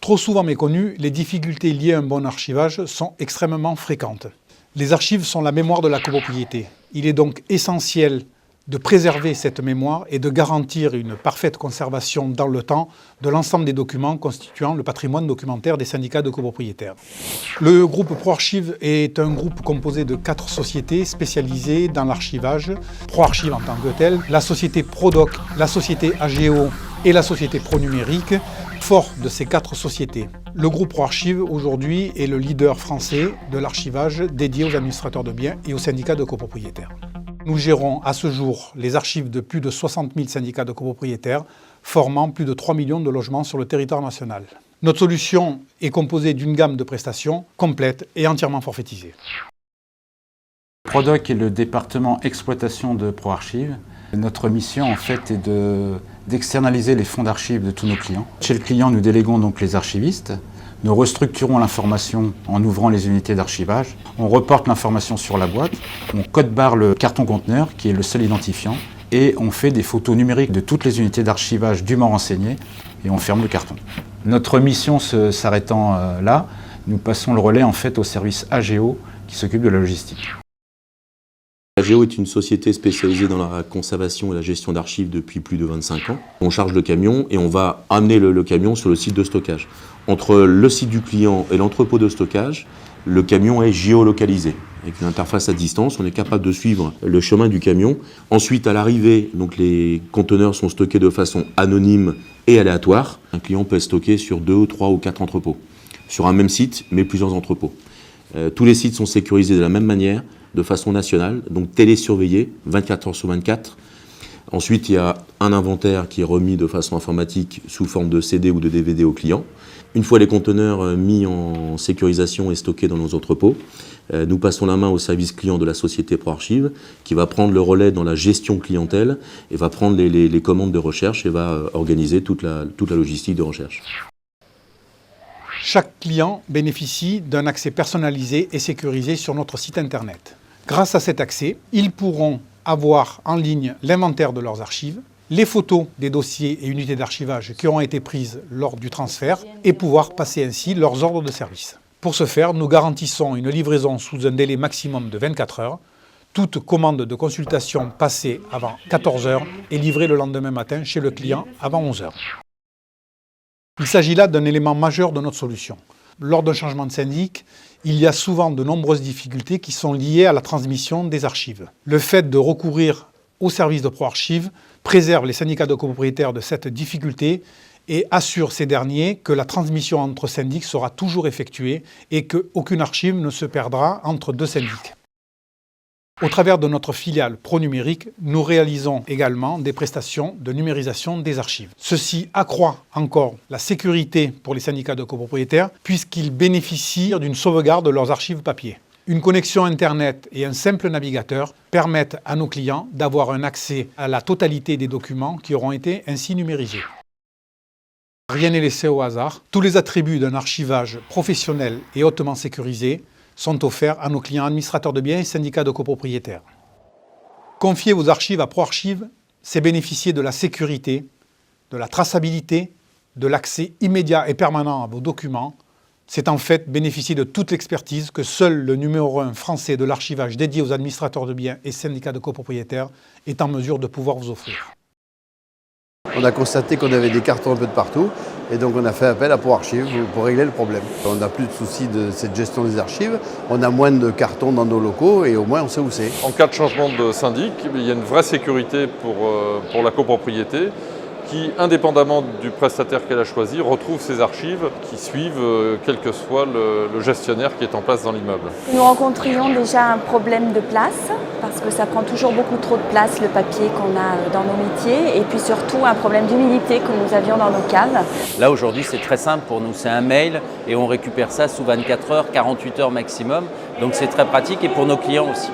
Trop souvent méconnues, les difficultés liées à un bon archivage sont extrêmement fréquentes. Les archives sont la mémoire de la copropriété. Il est donc essentiel de préserver cette mémoire et de garantir une parfaite conservation dans le temps de l'ensemble des documents constituant le patrimoine documentaire des syndicats de copropriétaires. Le groupe ProArchive est un groupe composé de 4 sociétés spécialisées dans l'archivage. ProArchive en tant que telle, la société ProDoc, la société AGO et la société ProNumérique. Fort de ces 4 sociétés, le groupe ProArchive aujourd'hui est le leader français de l'archivage dédié aux administrateurs de biens et aux syndicats de copropriétaires. Nous gérons à ce jour les archives de plus de 60 000 syndicats de copropriétaires, formant plus de 3 millions de logements sur le territoire national. Notre solution est composée d'une gamme de prestations complète et entièrement forfaitisée. ProDoc est le département exploitation de ProArchive. Notre mission en fait est d'externaliser les fonds d'archives de tous nos clients. Chez le client, nous déléguons donc les archivistes. Nous restructurons l'information en ouvrant les unités d'archivage. On reporte l'information sur la boîte. On code-barre le carton conteneur qui est le seul identifiant. Et on fait des photos numériques de toutes les unités d'archivage dûment renseignées et on ferme le carton. Notre mission s'arrêtant là, nous passons le relais en fait au service AGO qui s'occupe de la logistique. AGO est une société spécialisée dans la conservation et la gestion d'archives depuis plus de 25 ans. On charge le camion et on va amener le camion sur le site de stockage. Entre le site du client et l'entrepôt de stockage, le camion est géolocalisé. Avec une interface à distance, on est capable de suivre le chemin du camion. Ensuite, à l'arrivée, donc les conteneurs sont stockés de façon anonyme et aléatoire. Un client peut être stocké sur 2, 3 ou 4 entrepôts, sur un même site, mais plusieurs entrepôts. Tous les sites sont sécurisés de la même manière, de façon nationale, donc télésurveillé, 24 heures sur 24. Ensuite, il y a un inventaire qui est remis de façon informatique sous forme de CD ou de DVD au client. Une fois les conteneurs mis en sécurisation et stockés dans nos entrepôts, nous passons la main au service client de la société ProArchive qui va prendre le relais dans la gestion clientèle et va prendre les commandes de recherche et va organiser toute la logistique de recherche. Chaque client bénéficie d'un accès personnalisé et sécurisé sur notre site internet. Grâce à cet accès, ils pourront avoir en ligne l'inventaire de leurs archives, les photos des dossiers et unités d'archivage qui auront été prises lors du transfert et pouvoir passer ainsi leurs ordres de service. Pour ce faire, nous garantissons une livraison sous un délai maximum de 24 heures. Toute commande de consultation passée avant 14 heures est livrée le lendemain matin chez le client avant 11 heures. Il s'agit là d'un élément majeur de notre solution. Lors d'un changement de syndic, il y a souvent de nombreuses difficultés qui sont liées à la transmission des archives. Le fait de recourir au service de ProArchive préserve les syndicats de copropriétaires de cette difficulté et assure ces derniers que la transmission entre syndics sera toujours effectuée et qu'aucune archive ne se perdra entre deux syndics. Au travers de notre filiale ProNumérique, nous réalisons également des prestations de numérisation des archives. Ceci accroît encore la sécurité pour les syndicats de copropriétaires puisqu'ils bénéficient d'une sauvegarde de leurs archives papier. Une connexion Internet et un simple navigateur permettent à nos clients d'avoir un accès à la totalité des documents qui auront été ainsi numérisés. Rien n'est laissé au hasard. Tous les attributs d'un archivage professionnel et hautement sécurisé sont offerts à nos clients administrateurs de biens et syndicats de copropriétaires. Confier vos archives à ProArchive, c'est bénéficier de la sécurité, de la traçabilité, de l'accès immédiat et permanent à vos documents. C'est en fait bénéficier de toute l'expertise que seul le numéro 1 français de l'archivage dédié aux administrateurs de biens et syndicats de copropriétaires est en mesure de pouvoir vous offrir. On a constaté qu'on avait des cartons un peu de partout et donc on a fait appel à ProArchive pour régler le problème. On n'a plus de soucis de cette gestion des archives, on a moins de cartons dans nos locaux et au moins on sait où c'est. En cas de changement de syndic, il y a une vraie sécurité pour la copropriété qui, indépendamment du prestataire qu'elle a choisi, retrouve ses archives qui suivent quel que soit le gestionnaire qui est en place dans l'immeuble. Nous rencontrions déjà un problème de place, parce que ça prend toujours beaucoup trop de place, le papier qu'on a dans nos métiers, et puis surtout un problème d'humidité que nous avions dans nos caves. Là aujourd'hui c'est très simple pour nous, c'est un mail et on récupère ça sous 24 heures, 48 heures maximum, donc c'est très pratique et pour nos clients aussi.